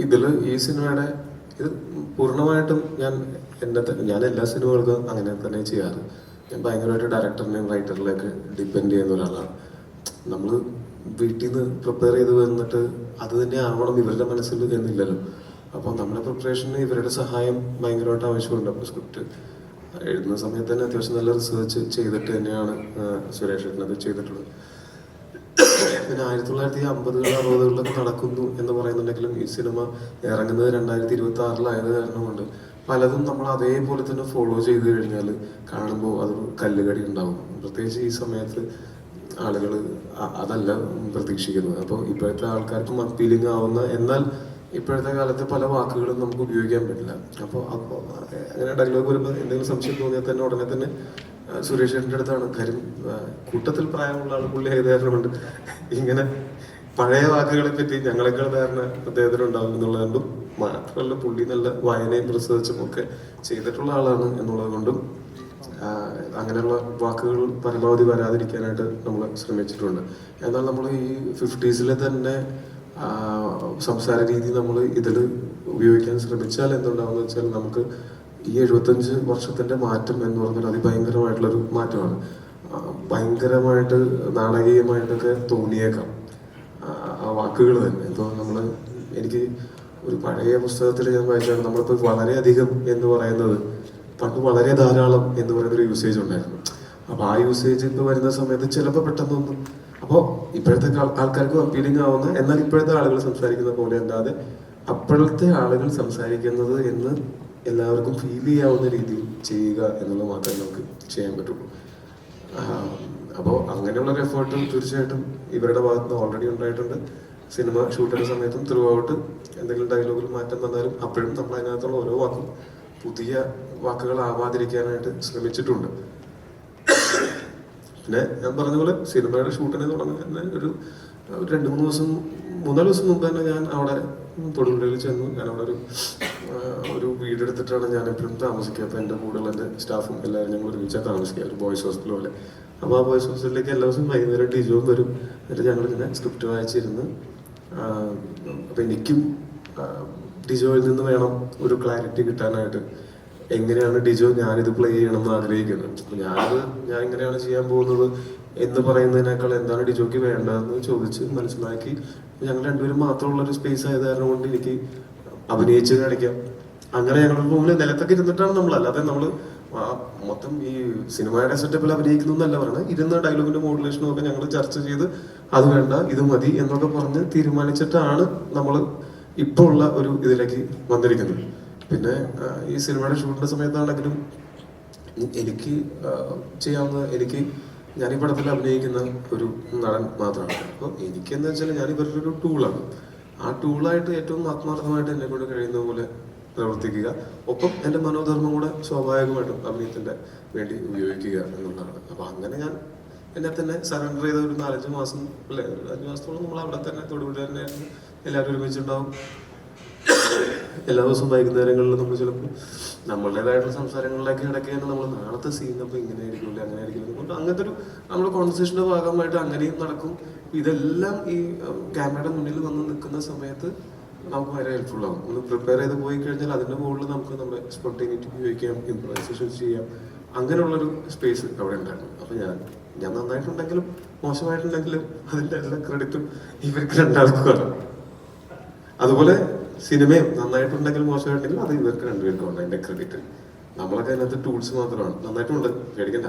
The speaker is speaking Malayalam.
ഇതില് ഈ സിനിമയുടെ ഇത് പൂർണ്ണമായിട്ടും ഞാൻ എല്ലാ സിനിമകൾക്കും അങ്ങനെ തന്നെ ചെയ്യാറ്. ഞാൻ ഭയങ്കരമായിട്ട് ഡയറക്ടറിനെയും റൈറ്ററിനെയൊക്കെ ഡിപ്പെൻഡ് ചെയ്യുന്ന ഒരാളാണ്. നമ്മൾ വീട്ടിൽ നിന്ന് പ്രിപ്പയർ ചെയ്ത് വന്നിട്ട് അത് തന്നെ ആവണം ഇവരുടെ മനസ്സിൽ എന്നില്ലല്ലോ. അപ്പോൾ നമ്മുടെ പ്രിപ്പറേഷന് ഇവരുടെ സഹായം ഭയങ്കരമായിട്ട് ആവശ്യമുണ്ട്. അപ്പോൾ സ്ക്രിപ്റ്റ് എഴുതുന്ന സമയത്ത് തന്നെ അത്യാവശ്യം നല്ല റിസർച്ച് ചെയ്തിട്ട് തന്നെയാണ് സുരേഷ് ഏട്ടൻ അത് ചെയ്തിട്ടുള്ളത്. പിന്നെ 1950 60 നടക്കുന്നു എന്ന് പറയുന്നുണ്ടെങ്കിലും ഈ സിനിമ ഇറങ്ങുന്നത് 2026 കാരണം കൊണ്ട് പലതും നമ്മൾ അതേപോലെ തന്നെ ഫോളോ ചെയ്ത് കഴിഞ്ഞാൽ കാണുമ്പോൾ അതൊരു കല്ലുകടി ഉണ്ടാവും. പ്രത്യേകിച്ച് ഈ സമയത്ത് ആളുകൾ അതല്ല പ്രതീക്ഷിക്കുന്നത്. അപ്പോൾ ഇപ്പോഴത്തെ ആൾക്കാർക്കും അപ്പീലിംഗ് ആവുന്ന, എന്നാൽ ഇപ്പോഴത്തെ കാലത്ത് പല വാക്കുകളും നമുക്ക് ഉപയോഗിക്കാൻ പറ്റില്ല. അപ്പോൾ അങ്ങനെ ഡയലോഗ് വരുമ്പോൾ എന്തെങ്കിലും സംശയം തോന്നിയാൽ തന്നെ ഉടനെ തന്നെ സുരേഷ് ഏട്ടൻ്റെ അടുത്താണ്. കാര്യം കൂട്ടത്തിൽ പ്രായമുള്ള ആൾ പുള്ളി ആയതുകൊണ്ട് ഇങ്ങനെ പഴയ വാക്കുകളെ പറ്റി ഞങ്ങളെക്കാൾ ധാരണ അദ്ദേഹത്തിനുണ്ടാവും എന്നുള്ളത് കൊണ്ടും മാത്രമല്ല പുള്ളി നല്ല വായനയും റിസർച്ചും ഒക്കെ ചെയ്തിട്ടുള്ള ആളാണ് എന്നുള്ളത് കൊണ്ടും അങ്ങനെയുള്ള വാക്കുകൾ പരമാവധി വരാതിരിക്കാനായിട്ട് നമ്മൾ ശ്രമിച്ചിട്ടുണ്ട്. എന്നാൽ നമ്മൾ ഈ 50s തന്നെ സംസാര രീതി നമ്മൾ ഇതിൽ ഉപയോഗിക്കാൻ ശ്രമിച്ചാൽ എന്തുണ്ടാവുമെന്ന് വെച്ചാൽ നമുക്ക് ഈ 75 വർഷത്തിന്റെ മാറ്റം എന്ന് പറഞ്ഞാൽ അതിഭയങ്കരമായിട്ടുള്ളൊരു മാറ്റമാണ്. ഭയങ്കരമായിട്ട് നാടകീയമായിട്ടൊക്കെ തോന്നിയേക്കാം ആ വാക്കുകൾ തന്നെ. ഇപ്പോൾ എനിക്ക് ഒരു പഴയ പുസ്തകത്തിൽ ഞാൻ വായിച്ചാണ്, നമ്മളിപ്പോൾ വളരെയധികം എന്ന് പറയുന്നത് പണ്ട് വളരെ ധാരാളം എന്ന് പറയുന്നൊരു യൂസേജ് ഉണ്ടായിരുന്നു. അപ്പോൾ ആ യൂസേജ് ഇപ്പോൾ വരുന്ന സമയത്ത് ചിലപ്പോൾ പെട്ടെന്നൊന്നും, അപ്പോൾ ഇപ്പോഴത്തെ ആൾക്കാർക്ക് അപ്പീലിംഗ് ആവുന്ന, എന്നാൽ ഇപ്പോഴത്തെ ആളുകൾ സംസാരിക്കുന്ന പോലെ അല്ലാതെ അപ്പോഴത്തെ ആളുകൾ സംസാരിക്കുന്നത് എന്ന് എല്ലാവർക്കും ഫീൽ ചെയ്യാവുന്ന രീതിയിൽ ചെയ്യുക എന്നുള്ളത് മാത്രമേ നമുക്ക് ചെയ്യാൻ പറ്റുള്ളൂ. അപ്പോൾ അങ്ങനെയുള്ളൊരു എഫേർട്ട് തീർച്ചയായിട്ടും ഇവരുടെ ഭാഗത്ത് നിന്ന് ഓൾറെഡി ഉണ്ടായിട്ടുണ്ട്. സിനിമ ഷൂട്ട് ചെയ്യുന്ന സമയത്തും ത്രൂ ഔട്ട് എന്തെങ്കിലും ഡയലോഗിൽ മാറ്റം വന്നാലും അപ്പോഴും നമ്മൾ അതിനകത്തുള്ള ഓരോ വാക്കും പുതിയ വാക്കുകളാവാതിരിക്കാനായിട്ട് ശ്രമിച്ചിട്ടുണ്ട്. പിന്നെ ഞാൻ പറഞ്ഞ പോലെ സിനിമയുടെ ഷൂട്ടിനെ തുടങ്ങുന്ന ഒരു 2-3 ദിവസം 3-4 ദിവസം മുമ്പ് തന്നെ ഞാൻ അവിടെ തൊടുപുഴയിൽ ചെന്നു. ഞാൻ അവിടെ ഒരു വീടെടുത്തിട്ടാണ് ഞാൻ എപ്പോഴും താമസിക്കുക. അപ്പോൾ എൻ്റെ കൂടെയുള്ള എൻ്റെ സ്റ്റാഫും എല്ലാവരും ഞങ്ങൾ ഒരുമിച്ചാണ് താമസിക്കുക, ഒരു ബോയ്സ് ഹോസ്റ്റൽ പോലെ. അപ്പോൾ ആ ബോയ്സ് ഹോസ്റ്റലിലേക്ക് എല്ലാ ദിവസവും വൈകുന്നേരം ഡിജോയും വരും. എന്നിട്ട് ഞങ്ങളിങ്ങനെ സ്ക്രിപ്റ്റ് വായിച്ചിരുന്ന് അപ്പം എനിക്കും ഡിജോയിൽ നിന്ന് വേണം ഒരു ക്ലാരിറ്റി കിട്ടാനായിട്ട്. എങ്ങനെയാണ് ഡിജോ ഞാനിത് പ്ലേ ചെയ്യണം എന്ന് ആഗ്രഹിക്കുന്നത്. അപ്പം ഞാൻ എങ്ങനെയാണ് ചെയ്യാൻ പോകുന്നത് എന്ന് പറയുന്നതിനേക്കാൾ എന്താണ് ഡിജോയ്ക്ക് വേണ്ടതെന്ന് ചോദിച്ച് മനസ്സിലാക്കി ഞങ്ങൾ രണ്ടുപേരും മാത്രമുള്ളൊരു സ്പേസ് ആയത് കാരണം കൊണ്ട് എനിക്ക് അഭിനയിച്ച് കാണിക്കാം. അങ്ങനെ ഞങ്ങൾ റൂമിൽ നിലത്തൊക്കെ ഇരുന്നിട്ടാണ് നമ്മൾ, അല്ലാതെ നമ്മൾ മൊത്തം ഈ സിനിമയുടെ സെറ്റപ്പിൽ അഭിനയിക്കുന്നല്ല പറയുന്നത്. ഇരുന്ന ഡയലോഗിന്റെ മോഡുലേഷനും ഒക്കെ ഞങ്ങൾ ചർച്ച ചെയ്ത് അത് വേണ്ട ഇത് മതി എന്നൊക്കെ പറഞ്ഞ് തീരുമാനിച്ചിട്ടാണ് നമ്മൾ ഇപ്പോൾ ഉള്ള ഒരു ഇതിലേക്ക് വന്നിരിക്കുന്നത്. പിന്നെ ഈ സിനിമയുടെ ഷൂട്ടിന്റെ സമയത്താണെങ്കിലും എനിക്ക് ചെയ്യാവുന്ന, ഞാൻ ഈ പടത്തിൽ അഭിനയിക്കുന്ന ഒരു നടൻ മാത്രമാണ്. അപ്പോൾ എനിക്കെന്ന് വെച്ചാൽ ഞാൻ ഇവരുടെ ഒരു ടൂളാണ്. ആ ടൂളായിട്ട് ഏറ്റവും ആത്മാർത്ഥമായിട്ട് എന്നെ കൊണ്ട് കഴിയുന്ന പോലെ പ്രവർത്തിക്കുക, ഒപ്പം എൻ്റെ മനോധർമ്മം കൂടെ സ്വാഭാവികമായിട്ടും അഭിനയത്തിൻ്റെ വേണ്ടി ഉപയോഗിക്കുക എന്നുള്ളതാണ്. അപ്പോൾ അങ്ങനെ ഞാൻ എന്നെ തന്നെ സറണ്ടർ ചെയ്ത ഒരു 4-5 മാസം അല്ലെ, 5 മാസത്തോളം നമ്മൾ അവിടെ തന്നെ തൊടുപുഴ തന്നെ എല്ലാവരും ഒരുമിച്ചുണ്ടാവും. എല്ലാ ദിവസവും വൈകുന്നേരങ്ങളിൽ നമ്മൾ ചിലപ്പോൾ നമ്മളുടേതായിട്ടുള്ള സംസാരങ്ങളിലേക്ക് ഇടയ്ക്കാണ് നമ്മൾ നാളത്തെ സീൻ അപ്പോൾ ഇങ്ങനെ ആയിരിക്കില്ല അങ്ങനെ ആയിരിക്കില്ല അങ്ങനത്തെ ഒരു നമ്മുടെ കോൺവെർസേഷന്റെ ഭാഗമായിട്ട് അങ്ങനെയും നടക്കും. ഇതെല്ലാം ഈ ക്യാമറയുടെ മുന്നിൽ വന്ന് നിൽക്കുന്ന സമയത്ത് നമുക്ക് വളരെ ഹെൽപ്ഫുൾ ആവും. ഒന്ന് പ്രിപ്പയർ ചെയ്ത് പോയി കഴിഞ്ഞാൽ അതിന്റെ മുകളിൽ നമുക്ക് നമ്മുടെ സ്പോണ്ടേനിറ്റി ഉപയോഗിക്കാം, ഇംപ്രവൈസേഷൻ ചെയ്യാം. അങ്ങനെയുള്ളൊരു സ്പേസ് അവിടെ ഉണ്ടായിരുന്നു. അപ്പൊ ഞാൻ നന്നായിട്ടുണ്ടെങ്കിലും മോശമായിട്ടുണ്ടെങ്കിലും അതിന്റെ എല്ലാ ക്രെഡിറ്റും ഇവർക്ക് രണ്ടാൾക്കുമാണ്. അതുപോലെ സിനിമയും നന്നായിട്ടുണ്ടെങ്കിലും മോശമായിട്ടുണ്ടെങ്കിലും അത് ഇവർക്ക് രണ്ടുപേർക്കും ഉണ്ട് അതിന്റെ ക്രെഡിറ്റ്. നമ്മളൊക്കെ അതിനകത്ത് ടൂൾസ് മാത്രമാണ്. നന്നായിട്ടുണ്ട്, പേടിക്കണ്ട.